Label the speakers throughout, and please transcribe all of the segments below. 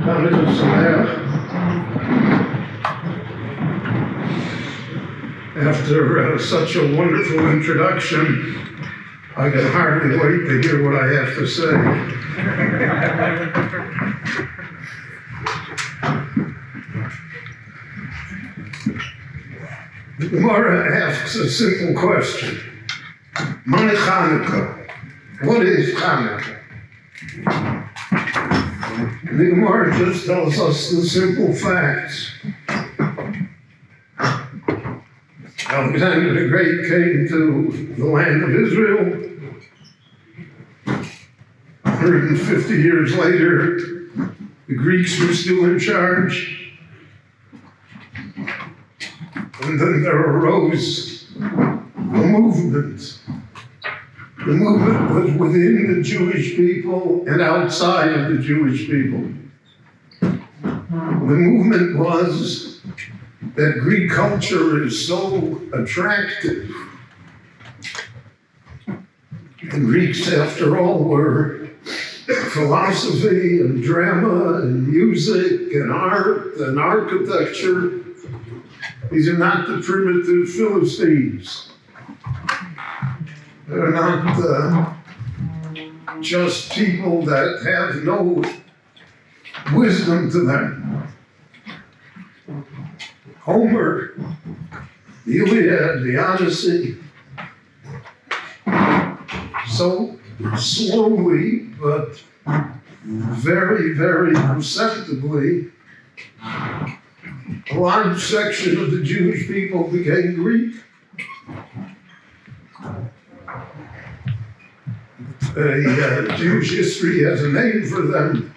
Speaker 1: Chanukah Sameach. After such a wonderful introduction, I can hardly wait to hear what I have to say. The Gemara asks a simple question. My Chanukah. What is Chanukah? And the Gemara just tells us the simple facts. Alexander the Great came to the land of Israel. 150 years later, the Greeks were still in charge. And then there arose a movement. The movement was within the Jewish people and outside of the Jewish people. The movement was that Greek culture is so attractive. The Greeks, after all, were philosophy and drama and music and art and architecture. These are not the primitive Philistines. They're not just people that have no wisdom to them. Homer, the Iliad, the Odyssey, so slowly but very, very perceptibly, a large section of the Jewish people became Greek. Jewish history has a name for them,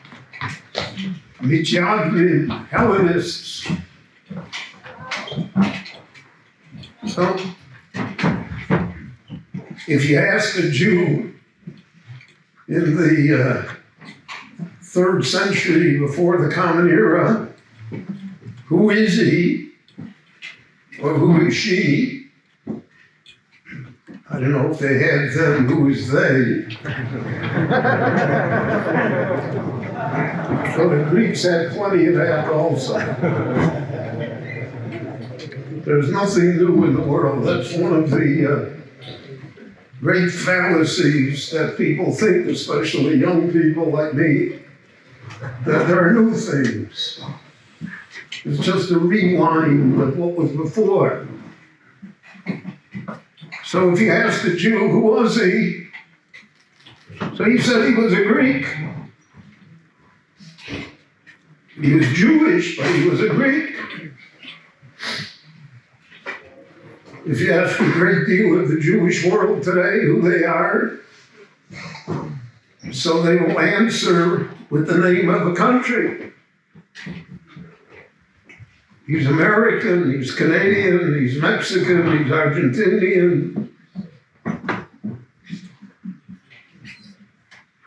Speaker 1: Mityagnim, Hellenists. So, if you ask a Jew in the 3rd century before the Common Era, who is he or who is she? I don't know if they had them, who is they? So the Greeks had plenty of that also. There's nothing new in the world. That's one of the great fallacies that people think, especially young people like me, that there are new things. It's just a rewind of what was before. So if you asked a Jew, who was he? So he said he was a Greek. He was Jewish, but he was a Greek. If you ask a great deal of the Jewish world today who they are, so they will answer with the name of a country. He's American, he's Canadian, he's Mexican, he's Argentinian.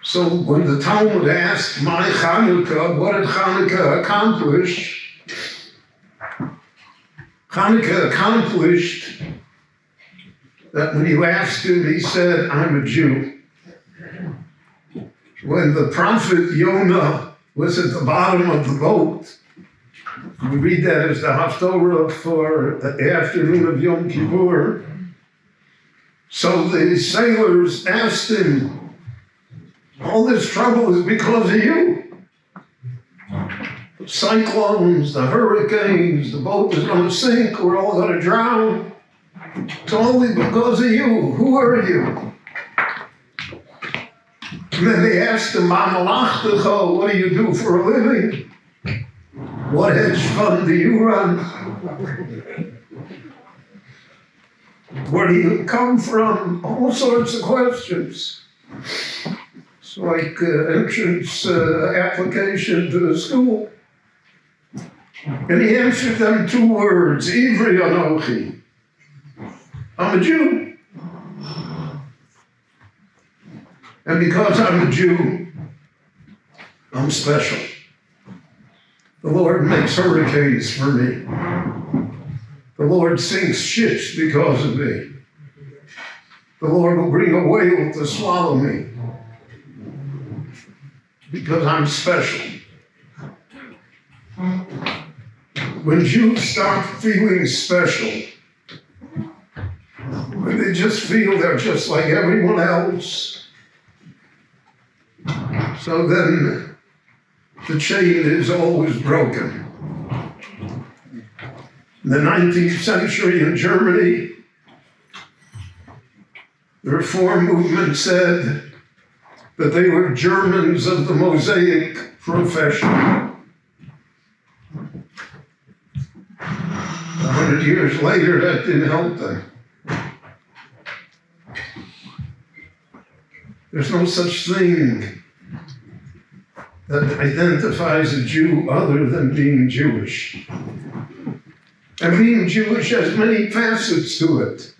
Speaker 1: So when the Talmud asked, my Chanukah, what did Chanukah accomplish? Chanukah accomplished that when you asked him, he said, I'm a Jew. When the prophet Yonah was at the bottom of the boat, we read that as the Haftorah for the afternoon of Yom Kippur. So the sailors asked him, all this trouble is because of you. The cyclones, the hurricanes, the boat is going to sink, we're all going to drown. It's only because of you. Who are you? And then they asked him, Ma malachtecha, what do you do for a living? What hedge fund do you run? Where do you come from? All sorts of questions. It's like entrance application to the school. And he answered them 2 words, Ivri Anochi. I'm a Jew. And because I'm a Jew, I'm special. The Lord makes hurricanes for me. The Lord sinks ships because of me. The Lord will bring a whale to swallow me. Because I'm special. when Jews start feeling special, when they just feel they're just like everyone else, so then the chain is always broken. In the 19th century in Germany, the Reform movement said that they were Germans of the Mosaic profession. 100 years later, that didn't help them. There's no such thing that identifies a Jew other than being Jewish. And being Jewish has many facets to it.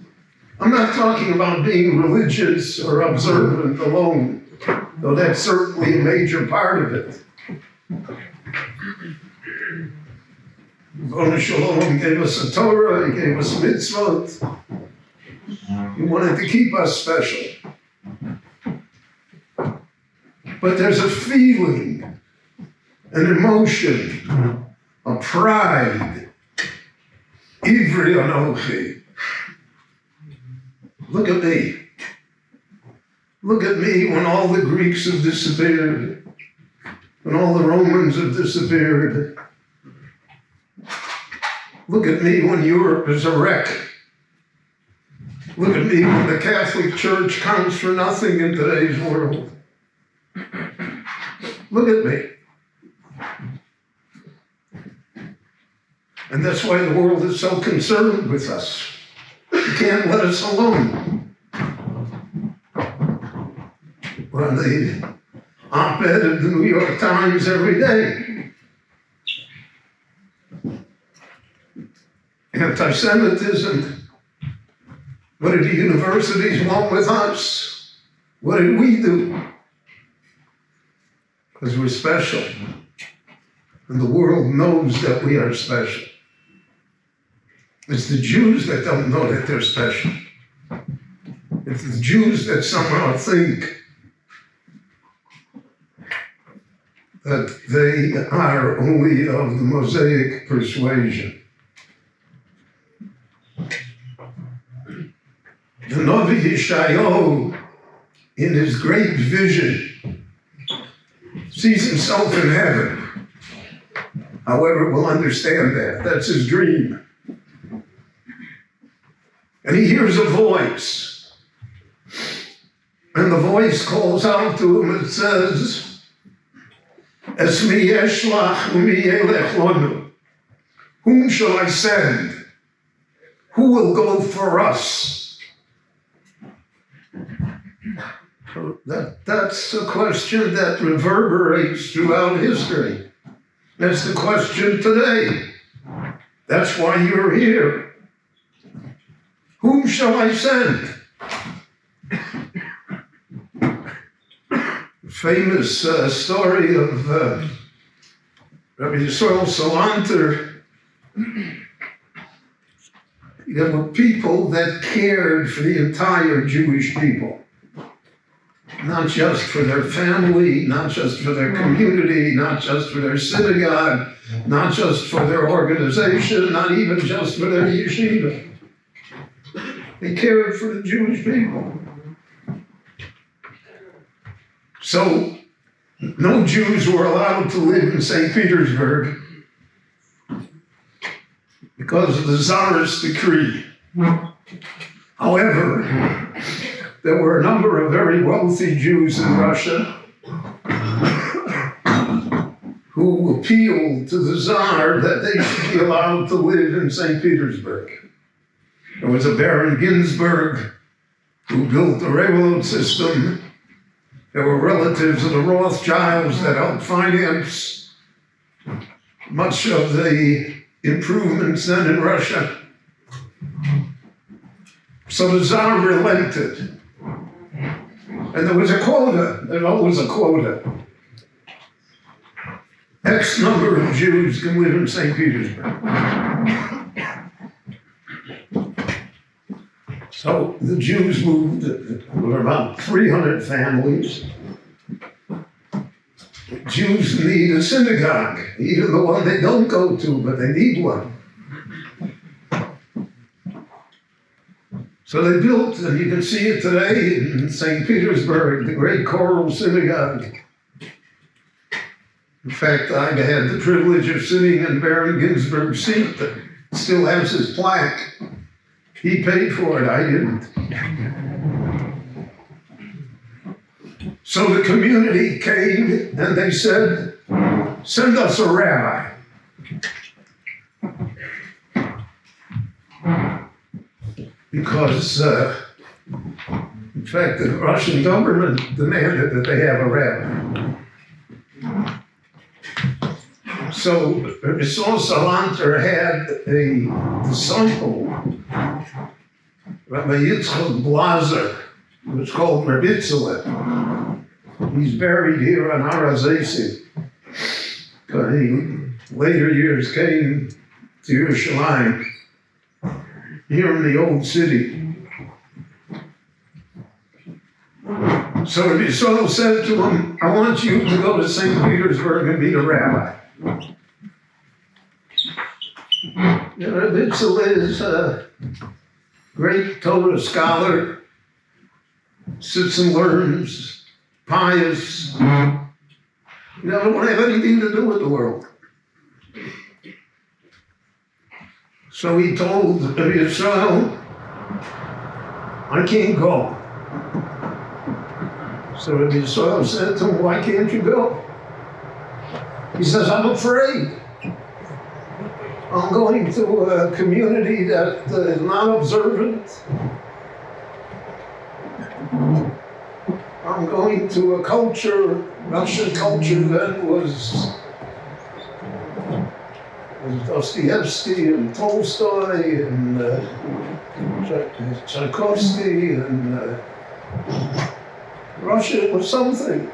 Speaker 1: I'm not talking about being religious or observant alone, though that's certainly a major part of it. Bona Shalom gave us a Torah, he gave us mitzvot. He wanted to keep us special. But there's a feeling, an emotion, a pride. Ivri Anochi. Look at me. Look at me when all the Greeks have disappeared, when all the Romans have disappeared. Look at me when Europe is a wreck. Look at me when the Catholic Church counts for nothing in today's world. Look at me. And that's why the world is so concerned with us. You can't let us alone. We're on the op-ed of the New York Times every day. Anti-Semitism. What did the universities want with us? What did we do? Because we're special. And the world knows that we are special. It's the Jews that don't know that they're special. It's the Jews that somehow think that they are only of the Mosaic persuasion. The Novi Yeshayahu, in his great vision, sees himself in heaven. However, we'll understand that. That's his dream. And he hears a voice. And the voice calls out to him and says, Es mi yeshlach umi yelech lonu. Whom shall I send? Who will go for us? That's a question that reverberates throughout history. That's the question today. That's why you're here. Whom shall I send? Famous story of Rabbi Berel Wein. There were people that cared for the entire Jewish people. Not just for their family, not just for their community, not just for their synagogue, not just for their organization, not even just for their yeshiva. They cared for the Jewish people. So, no Jews were allowed to live in St. Petersburg because of the Tsarist decree. However, there were a number of very wealthy Jews in Russia who appealed to the Tsar that they should be allowed to live in St. Petersburg. There was a Baron Ginsburg who built the railroad system. There were relatives of the Rothschilds that helped finance much of the improvements then in Russia. So the Tsar relented. And there was a quota. There's always a quota. X number of Jews can live in St. Petersburg. So the Jews moved. There were about 300 families. Jews need a synagogue, even the one they don't go to, but they need one. So they built, and you can see it today in St. Petersburg, the great choral synagogue. In fact, I had the privilege of sitting in Baron Ginsburg's seat that still has his plaque. He paid for it, I didn't. So the community came and they said, send us a rabbi. Because, in fact, the Russian government demanded that they have a rabbi. So Mishon Salanter had a disciple, Rabbi Yitzchak Blazer, who was called Rabbi Berel. He's buried here on Har HaZeisim. But he, later years, came to Yerushalayim, here in the old city. So Rabbi Yisrael said to him, I want you to go to St. Petersburg and be a rabbi. Rabbi Berel is a great Torah scholar, sits and learns, pious. He doesn't want to have anything to do with the world. So he told Rabbi Yisrael, I can't go. So Rabbi Yisrael said to him, why can't you go? He says, I'm afraid. I'm going to a community that is not observant. I'm going to a culture, Russian culture that was Dostoevsky and Tolstoy and Tchaikovsky and Russia was something.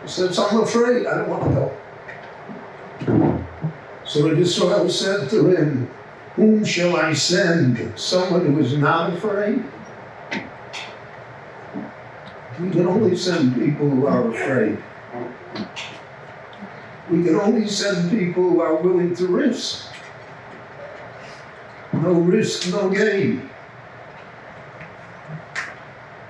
Speaker 1: He said, so I'm afraid, I don't want to go. So Rabbi Yisrael said to him, whom shall I send? Someone who is not afraid? We can only send people who are afraid. We can only send people who are willing to risk. No risk, no gain.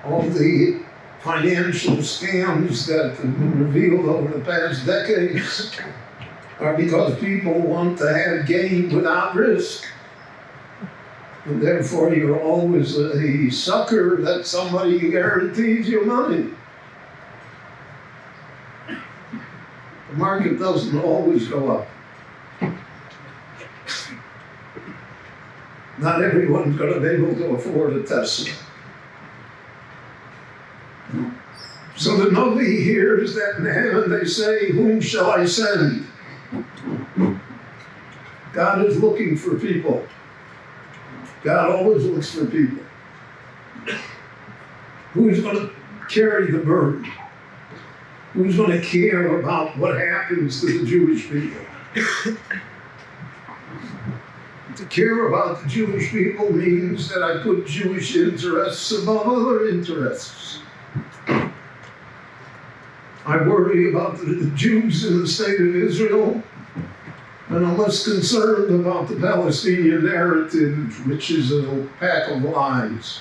Speaker 1: All the financial scams that have been revealed over the past decades are because people want to have gain without risk. And therefore you're always a sucker that somebody guarantees you money. The market doesn't always go up. Not everyone's going to be able to afford a Tesla. So the Navi hears that in heaven they say, whom shall I send? God is looking for people. God always looks for people. Who's going to carry the burden? Who's going to care about what happens to the Jewish people? To care about the Jewish people means that I put Jewish interests above other interests. I worry about the Jews in the state of Israel, and I'm less concerned about the Palestinian narrative, which is a pack of lies.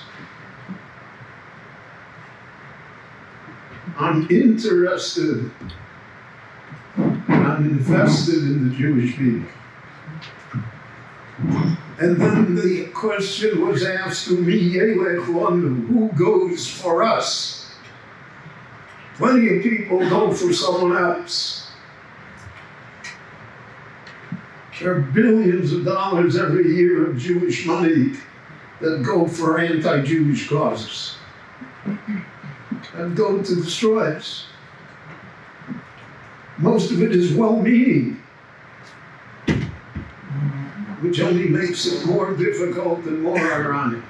Speaker 1: I'm interested, and I'm invested in the Jewish people. And then the question was asked to me, who goes for us? Plenty of people go for someone else. There are billions of dollars every year of Jewish money that go for anti-Jewish causes and go to destroy us. Most of it is well-meaning, which only makes it more difficult and more ironic.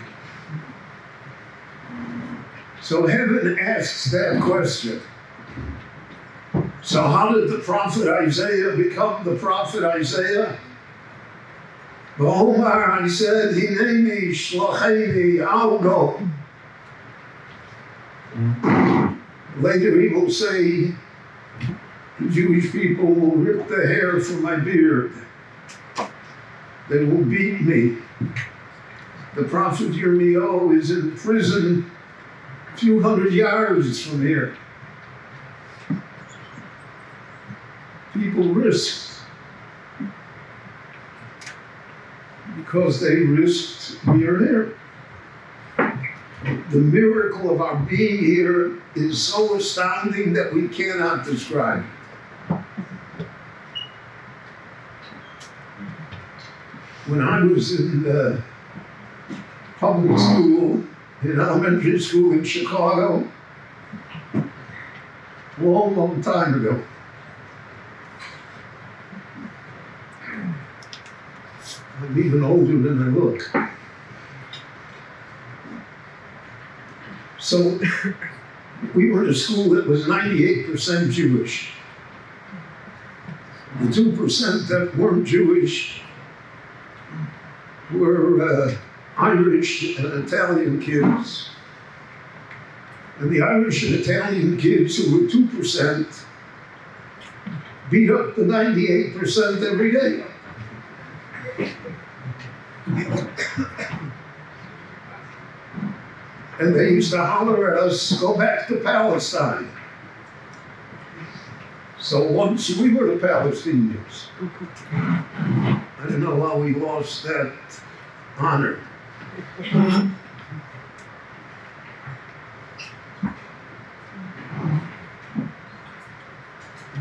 Speaker 1: So heaven asks that question. So how did the prophet Isaiah become the prophet Isaiah? Omar, I said, Hineni, Shlacheni, I'll go. Later he will say, the Jewish people will rip the hair from my beard. They will beat me. The prophet Yirmiyahu is in prison a few hundred yards from here. People risked because they risked we are here. The miracle of our being here is so astounding that we cannot describe it. When I was in public school, in elementary school in Chicago, a long, long time ago, I'm even older than I look. So we were in a school that was 98% Jewish. The 2% that weren't Jewish were Irish and Italian kids. And the Irish and Italian kids who were 2% beat up the 98% every day. And they used to holler at us, go back to Palestine. So once we were the Palestinians. I don't know how we lost that honor.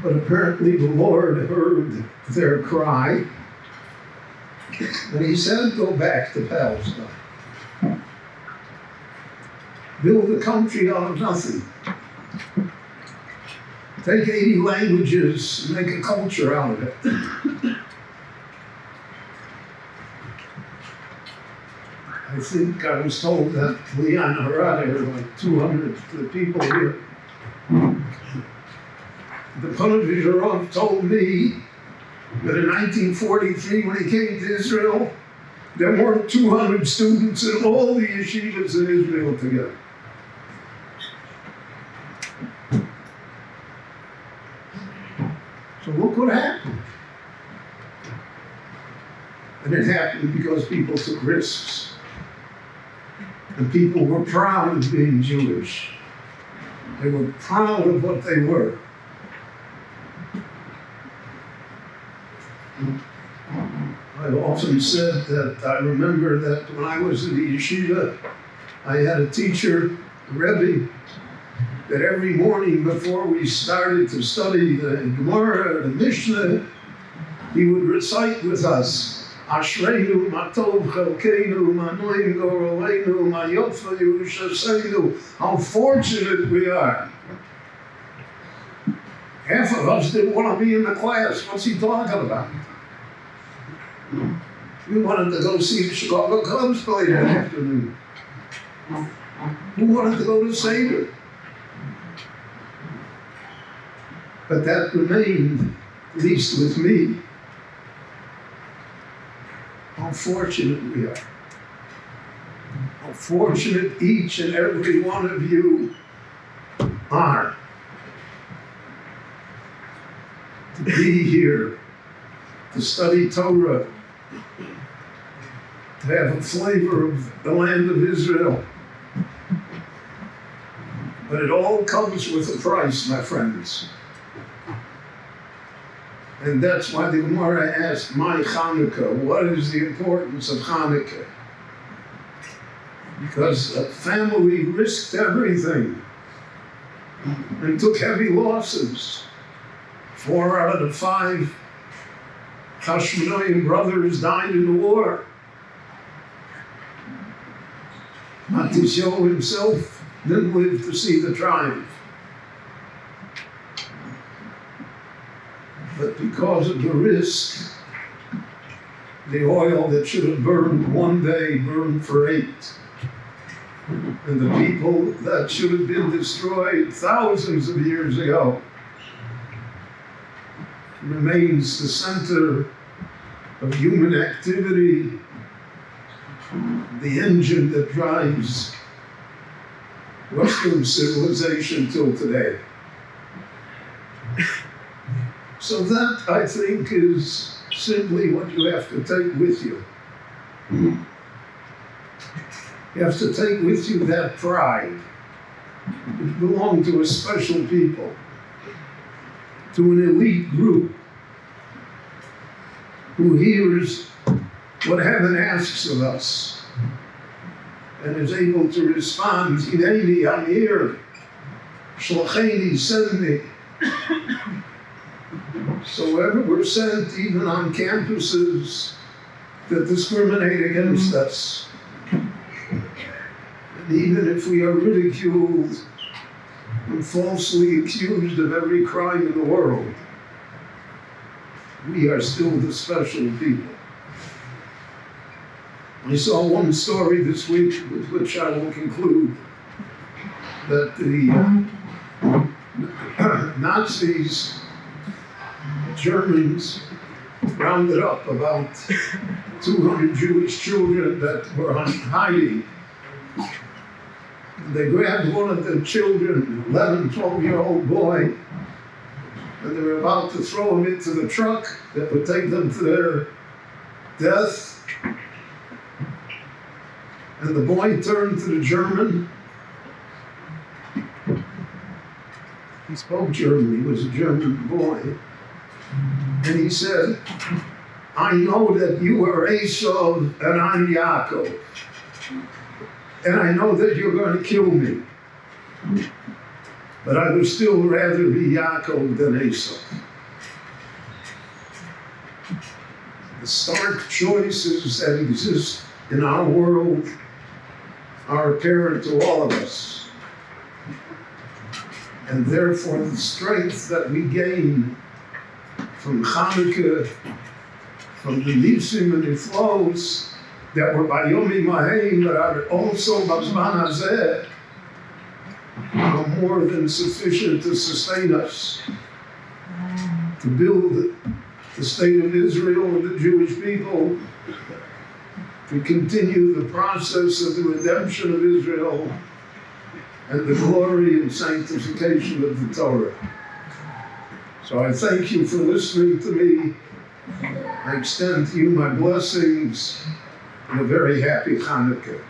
Speaker 1: But apparently the Lord heard their cry, and he said, go back to Palestine. Build a country out of nothing. Take 80 languages and make a culture out of it. I think I was told that Leon Harada, like 200 people here, the Panavizharov told me that in 1943, when he came to Israel, there weren't 200 students in all the yeshivas in Israel together. So look what happened. And it happened because people took risks. And people were proud of being Jewish. They were proud of what they were. I've often said that I remember that when I was in the yeshiva, I had a teacher, a Rebbe, that every morning before we started to study the Gemara, the Mishnah, he would recite with us, Ashreinu, ma tov chelkeinu, ma noim goroleinu, ma yotfa yerushaseinu. How fortunate we are. Half of us didn't want to be in the class. What's he talking about? We wanted to go see the Chicago Cubs play that afternoon. Who wanted to go to Seder? But that remained, at least with me, how fortunate we are. How fortunate each and every one of you are to be here, to study Torah, to have a flavor of the land of Israel. But it all comes with a price, my friends. And that's why the Gemara asked, my Chanukah, what is the importance of Chanukah? Because a family risked everything and took heavy losses. 4 out of the 5 Hashmonaim brothers died in the war. Matisyahu himself didn't live to see the triumph. But because of the risk, the oil that should have burned one day burned for 8. And the people that should have been destroyed thousands of years ago remains the center of human activity, the engine that drives Western civilization till today. So that, I think, is simply what you have to take with you. You have to take with you that pride. It belonged to a special people, to an elite group who hears what heaven asks of us and is able to respond, Hineni, I'm here, Shlacheni, send me. So wherever we're sent, even on campuses that discriminate against us, and even if we are ridiculed and falsely accused of every crime in the world, we are still the special people. I saw one story this week with which I will conclude, that the Nazis, Germans, rounded up about 200 Jewish children that were hiding. They grabbed one of the children, 11, 12-year-old boy, and they were about to throw him into the truck that would take them to their death. And the boy turned to the German. He spoke German, he was a German boy. And he said, I know that you are Aish and I'm Yaakov. And I know that you're going to kill me. But I would still rather be Yaakov than Esau. The stark choices that exist in our world are apparent to all of us. And therefore the strength that we gain from Chanukah, from the Nisim and the flows that were by Yomi Mahim, but are also Bazman Hazeh, are more than sufficient to sustain us, to build the state of Israel and the Jewish people, to continue the process of the redemption of Israel and the glory and sanctification of the Torah. So I thank you for listening to me. I extend to you my blessings and a very happy Chanukah.